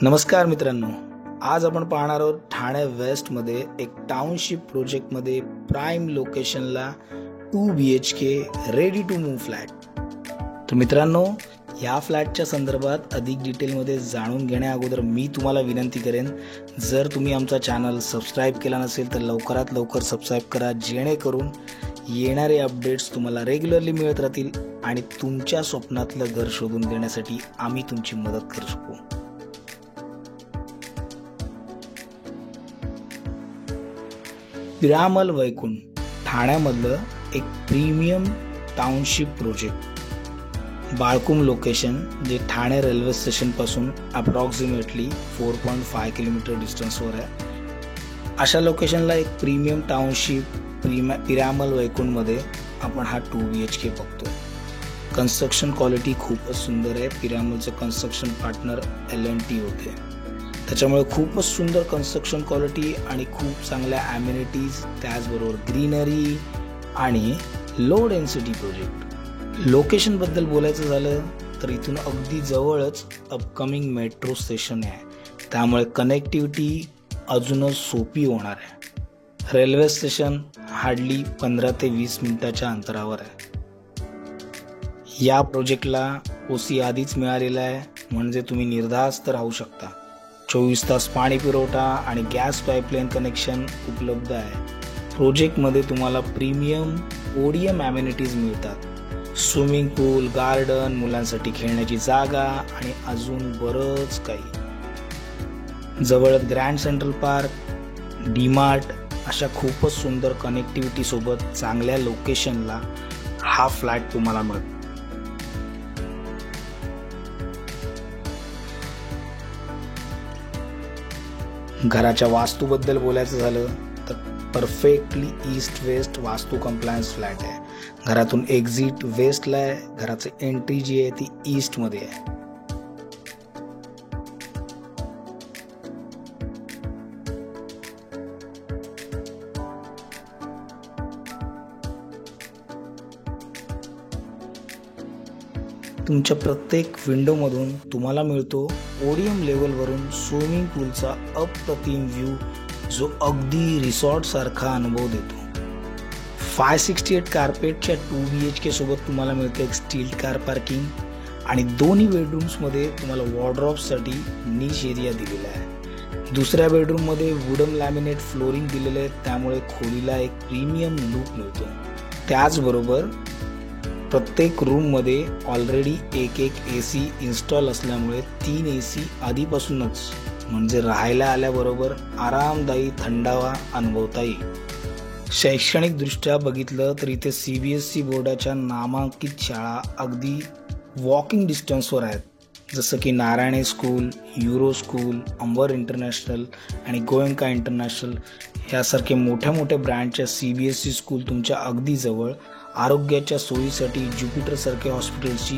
नमस्कार मित्रांनो, आज आपण पाहणार आहोत ठाणे वेस्ट मध्ये एक टाउनशिप प्रोजेक्ट मध्ये प्राइम लोकेशनला 2 BHK ready to move flat. तर मित्रांनो, या फ्लॅटच्या संदर्भात अधिक डिटेलमध्ये जाणून घेण्या अगोदर मी तुम्हाला विनंती करेन, जर तुम्ही आमचा चॅनल सबस्क्राइब केला नसेल तर लवकरात लवकर सबस्क्राइब करा, जेणेकरून येणारे अपडेट्स तुम्हाला रेग्युलरली मिळत राहतील आणि तुमच्या स्वप्नातलं घर शोधून देण्यासाठी आम्ही तुमची मदत करू शकू। पिरामल वैकुंठ ठाण्यामधलं एक प्रीमियम टाउनशिप प्रोजेक्ट, बाळकुम लोकेशन, जे ठाणे रेल्वे स्टेशन पासून अप्रॉक्सिमेटली 4.5 किलोमीटर डिस्टन्सवर आहे। अशा लोकेशनला एक प्रीमियम टाउनशिप पिरामल वैकुंठ मध्ये आपण हा 2 BHK बघतो। कन्स्ट्रक्शन क्वालिटी खूपच सुंदर आहे। पिरामलचे कन्स्ट्रक्शन पार्टनर L&T होते, त्याच्यामुळे खूपच सुंदर कन्स्ट्रक्शन क्वालिटी आणि खूप चांगल्या ॲम्युनिटीज, त्याचबरोबर ग्रीनरी आणि लो डेन्सिटी प्रोजेक्ट। लोकेशन बद्दल बोलायचं झालं तर इथून अगदी जवळच अपकमिंग मेट्रो स्टेशन आहे, त्यामुळे कनेक्टिव्हिटी अजूनच सोपी होणार आहे। रेल्वे स्टेशन हार्डली 15 ते 20 मिनिटाच्या अंतरावर आहे। या प्रोजेक्टला OC आधीच मिळालेला आहे, म्हणजे तुम्ही निर्धास्त राहू शकता। 24 तास पाणी पुरवठा आणि गॅस पाईपलाईन कनेक्शन उपलब्ध आहे। प्रोजेक्टमध्ये तुम्हाला प्रीमियम ODM ॲम्युनिटीज मिळतात, स्विमिंग पूल, गार्डन, मुलांसाठी खेळण्याची जागा आणि अजून बरंच काही। जवळच ग्रँड सेंट्रल पार्क, डीमार्ट अशा खूपच सुंदर कनेक्टिव्हिटी सोबत चांगल्या लोकेशनला हा फ्लॅट तुम्हाला मिळतो। घराच्या वास्तूबद्दल बोलायचं झालं तर परफेक्टली ईस्ट वेस्ट वास्तू कंप्लायन्स फ्लॅट आहे। घरातून एक्झिट वेस्टला आहे, घराची एंट्री जी आहे ती ईस्ट मध्ये आहे। तुमच्या प्रत्येक विंडोमधून तुम्हाला मिळतो ODM लेवलवरून स्विमिंग पूलचा अप्रतिम व्ह्यू, जो अगदी रिसॉर्ट सारखा अनुभव देतो। 568 कार्पेटच्या 2 BHK सोबत तुम्हाला मिळते एक स्टील कार पार्किंग आणि दोन्ही बेडरूम्समध्ये तुम्हाला वॉर्डरोब्ससाठी निश एरिया दिलेला आहे। दुसऱ्या बेडरूममध्ये वुडन लॅमिनेट फ्लोरिंग दिलेले आहे, त्यामुळे खोलीला एक प्रीमियम लुक मिळतो। त्याचबरोबर प्रत्येक रूममध्ये ऑलरेडी एक AC इन्स्टॉल असल्यामुळे 3 AC आधीपासूनच, म्हणजे राहायला आल्याबरोबर आरामदायी थंडावा अनुभवता येईल। शैक्षणिक दृष्ट्या बघितलं तर इथे CBSE बोर्डाच्या नामांकित शाळा अगदी वॉकिंग डिस्टन्सवर आहेत, जसं की Narayani school, Euro school, Ambar international आणि गोयंका इंटरनॅशनल ह्यासारखे मोठ्या ब्रँडच्या CBSE स्कूल तुमच्या अगदी जवळ। आरोग्याच्या सोयीसाठी ज्युपिटर सारखे हॉस्पिटलची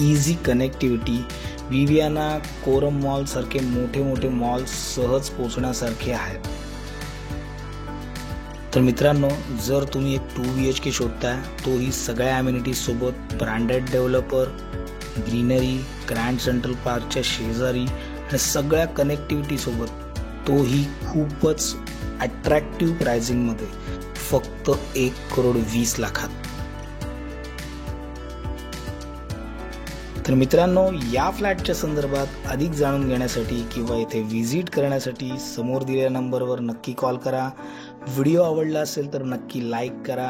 easy connectivity, Viviana, Korum mall सारखे मोठे मॉल्स सहज पोहोचण्यासारखे आहेत। तर मित्रांनो, जर तुम्ही एक 2 BHK शोधताय, तोही सगळ्या ॲम्युनिटीज सोबत, branded developer, greenery, grand central पार्कच्या शेजारी आणि सगळ्या कनेक्टिव्हिटी सोबत, तोही खूपच अट्रॅक्टिव्ह प्राइसिंगमध्ये, फक्त 1,20,00,000। तर मित्रांनो, या फ्लॅटच्या संदर्भात अधिक जाणून घेण्यासाठी किंवा इथे व्हिजिट करण्यासाठी समोर दिलेल्या नंबरवर नक्की कॉल करा। व्हिडिओ आवडला असेल तर नक्की लाईक करा।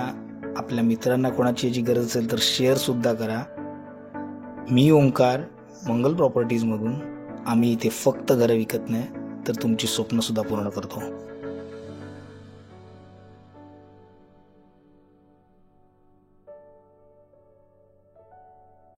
आपल्या मित्रांना कोणाची याची गरज असेल तर शेअर सुद्धा करा। मी ओंकार, मंगल प्रॉपर्टीजमधून। आम्ही इथे फक्त घरं विकत नाही तर तुमची स्वप्न सुद्धा पूर्ण करतो।